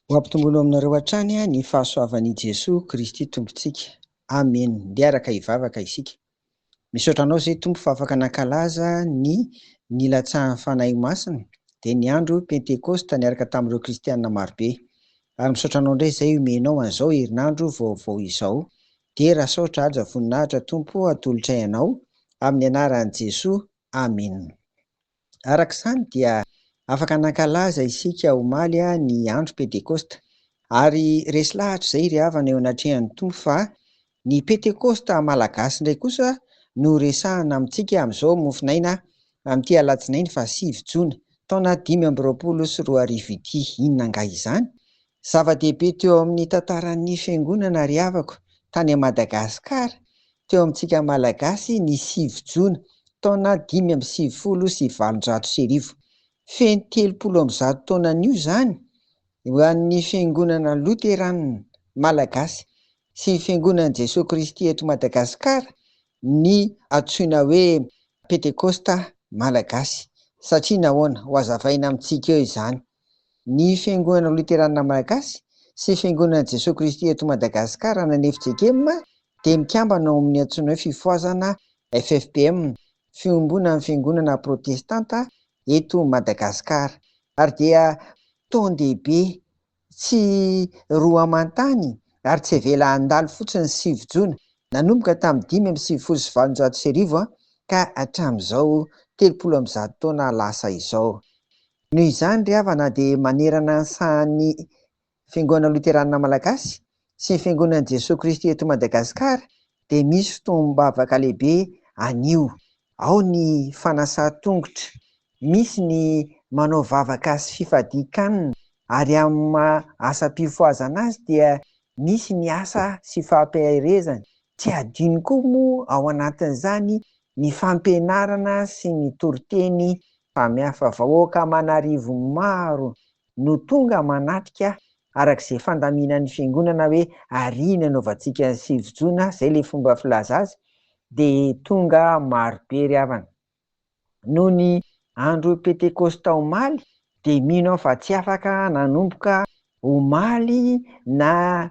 Ho ampitombony aminareo hatrany ny fahasoavan'i Jesosy Kristy tompontsika. Amen. Ndeha araka hivavaka isika. Misaotra anao izay Tompo fa afaka nankalaza ny nilatsahan'ny fanahy masina dia ny andro pentekosita niaraka tamin'ireo kristianina marobe. Ary misaotra anao indray izay omenao an'izao herinandro vaovao izao. Dia raha saotra aja voninahitra Tompo atolotra ianao amin'ny anaran'i Jesosy. Amen. Araka izany dia afaka nankalaza isika omaly ny andro pentekosita ary resy lahatra izay ry havana eo anatrehan'ny Tompo fa ny pentekosita malagasy indray kosa no resahana amintsika amin'izao mofinaina amin'ity alatsinainy fa 9 jona taona 2024 ity. Inona angaha izany? Zava-dehibe teo amin'ny tantaran'ny fiangonana ry havako tany Madagasikara teo amintsika malagasy ny 9 jona taona 580 feno 300 taona anio izany ho an'ny fiangonana loterana malagasy sy ny fiangonana Jesosy Kristy eto Madagasikara ny antsoina hoe pentekosita malagasy. Satria nahoana? Ho hazavaina amintsika eo izany. Ny fiangonana loterana malagasy sy fiangonana Jesosy Kristy eto Madagasikara na FJKM dia mikambana ao amin'ny antsoina hoe fifoazana FFPM, fiombona amin'ny fiangonana protestanta eto Madagasikara. Ary dia taon-dehibe tsy roa amantany ary tsy avela handalo fotsiny 9 jona nanomboka tamin'ny 580 ka hatramin'izao 300 taona lasa izao. Noho izany ry havana dia manerana ny sahan'ny fiangonana loterana malagasy sy ny fiangonana Jesosy Kristy eto Madagasikara dia misy fotoam-bavaka lehibe anio. Ao ny fanasa-tongotra, misy ny manao vavaka sy fifadian-kanina, ary amin'ny asam-pifoazana azy dia misy ny asa sy fampiarezana. Tsy adino koa moa ao anatin'izany ny fampianarana sy ny toriteny samihafa. Vahoaka aman'arivo maro no tonga manatrika arak'izay fandaminan'ny fiangonana hoe arina anaovantsika ny 9 jona, izay ilay fomba filaza azy, dia tonga marobe ry havana. Noho ny andro pentekosita omaly dia mino aho fa tsy afaka nanomboka omaly na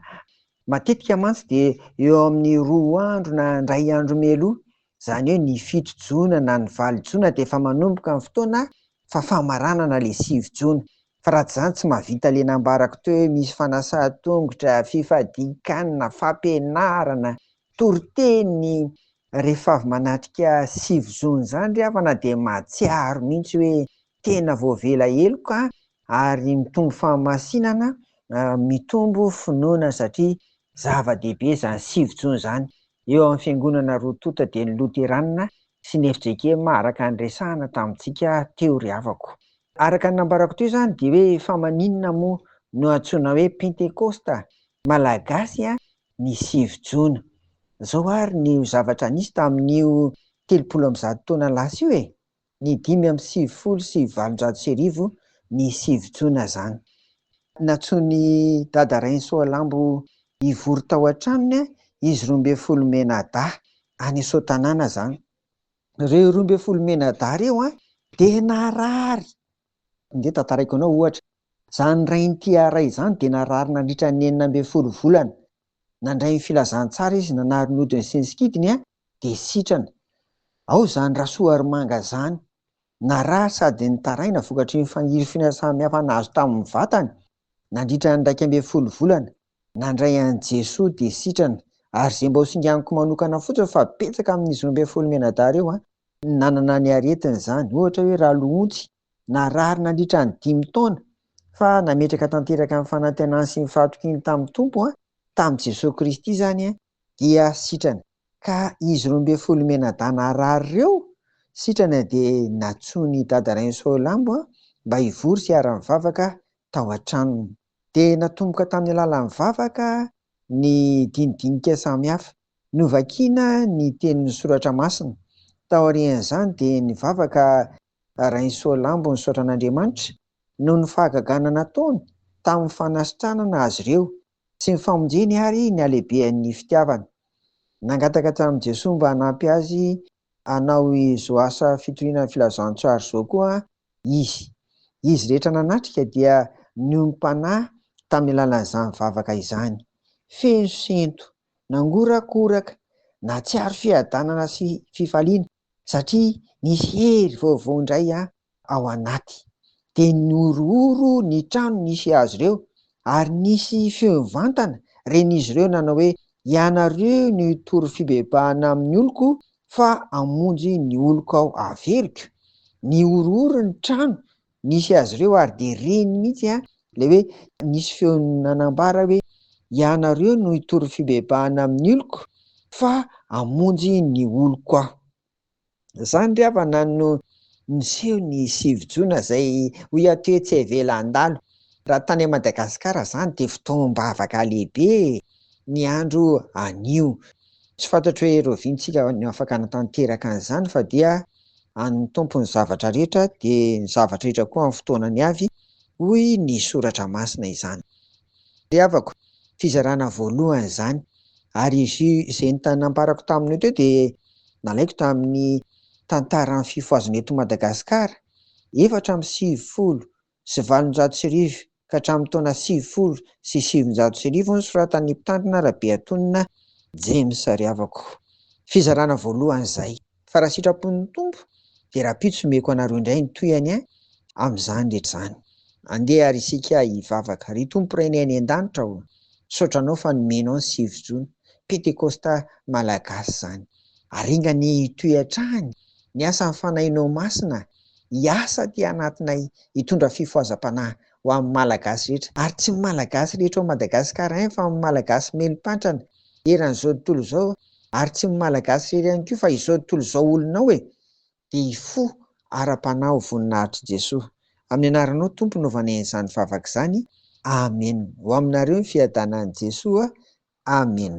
matetika mantsy dia eo amin'ny 2 andro na 3 andro mialoha, izany hoe ny 7 jona na ny 8 jona dia efa manomboka ny fotoana fafamaranana ilay 9 jona. Fa raha tsy izany tsy mahavita ilay nambarako teo hoe misy fanasa-tongotra, fifadian-kanina, fampianarana, toriteny. Rehefa avy manatrika 9 jona izany ry havana dia mahatsiaro mihitsy hoe tena voavela heloka ary mitombo fahamasinana, mitombo finoana satria zava-dehibe izany 9 jona izany eo amin'ny fiangonana roa tota dia ny loterana sy ny FJKM araka ny resahana tamintsika teo ry havako. Araka ny nambarako teo izany dia hoe fa maninona moa no antsoina hoe pentekosita malagasy ny 9 jona? Izao ary ny zavatra nisy tamin'io 300 taona lasa io e, ny 580 sy 700 ny 9 jona izany. Natsoiny dada Rainsoalambo hivory tao an-tranony izy 12 Menada any Soatanana izany. Ireo 12 Menada ireo dia narary. Nde tantaraiko anao ohatra, izany rain'ity ray izany dia narary nandritra ny 19 volana. Nandray ny filazantsara izy, nanary ny hodiny sy ny sikidiny dia sitrana. Ao izany Rasoarimanga izany, narary sady nitaraina vokatry ny fangirifina samihafa nahazo tamin'ny vatany. Nandritra ny 12 volana, nandray an'i Jesosy dia sitrana. Ary izay mba ho singaniko manokana fotsiny fa betsaka amin'izy 12 Menada ireo nanana ny aretiny izany. Ohatra hoe Raloontsy, narary nandritra ny 5 taona fa nametraka tanteraka amin'ny fanantenana sy ny fahatokiny tamin'ny Tompo tamin'i Jesosy Kristy izany dia sitrana. Ka izy 12 Menada narary ireo sitrana dia natsoiny dada Rainsoalambo mba hivory sy ara-mivavaka tao an-tranony. Dia natomboka tamin'ny alalan'ny vavaka ny dinidinika samihafa, novakiana ny tenin'ny soratra masina. Tao aorian'izany dia nivavaka Rainsoalambo nisaotra an'Andriamanitra noho ny fahagagana nataony tamin'ny fanasitranana azy ireo sy ny famonjeny ary ny halehibehan'ny fitiavana. Nangataka tamin'i Jesosy mba hanampy azy hanao izao asa fitoriana filazantsara izao koa izy. Izy rehetra nanatrika dia niompanahy tamin'ny alalan'izany vavaka izany. Feno sento, nangorakoraka, na tsy ary fiadanana sy fifaliana, satria nisy hery vaovao indray ao anaty. De niorooro ny trano nisy azy ireo, ary nisy feo mivantana ren'izy ireo nanao hoe: ianareo ny toro fibebahana amin'ny oloko fa hamonjy ny oloko aho averiko. Niorooro ny trano nisy azy ireo, ary de reny mihitsy le hoe nisy feo nanambara hoe: ianareo no toro fibebahana amin'ny oloko fa hamonjy ny oloko aho. Zany ry havana no niseho ny 9 jona izay hoy aty hoe tsy avelan-dalo. Raha tany Madagasikara zany de fotoam-bavaka lehibe, ny andro anio. Tsy fantatro hoe rovintsika no afaka hanatanteraka an'izany, fa dia an'ny tompon'ny zavatra rehetra de ny zavatra rehetra koa amin'ny fotoanany avy, hoy ny soratra masina izany. Ry havako, fizarana voalohany izany, ary izay nambarako taminy teo de nalaiko tamin'ny tantaran'ny fifoazana eto Madagasikara 480 ka hatramin'ny taona 770 nosoratan'ny mpitandrina Rabeatonina James ry havako. Fizarana voalohany izay. Fa raha sitrapon'ny tompo de rapitso meko anareo indray ny tohany amin'izany rehetra zany. Andeha ary isika hivavaka. Ry tompo ray any an-danitra ho, saotranao fa nomenao ny 9 jona, pentekosta malagasy zany. Aringa ny toetrany, ny asan'ny fanahinao masina, hiasa ty anatinay hitondra fifoazam-panahy ho amin'ny malagasy rehetra, ary tsy ny malagasy rehetra ao Madagasikara ihany fa ny malagasy melo-pantrana eran'izao tontolo izao, ary tsy ny malagasy rehetra ihany koa fa izao tontolo izao olonao de hifoha ara-panahy ho voninahitry Jesoa. Amin'ny anaranao Tompo no vanen'izany vavaka izany. Amen. Ho aminareo ny fiadanan'i Jesoa. Amen.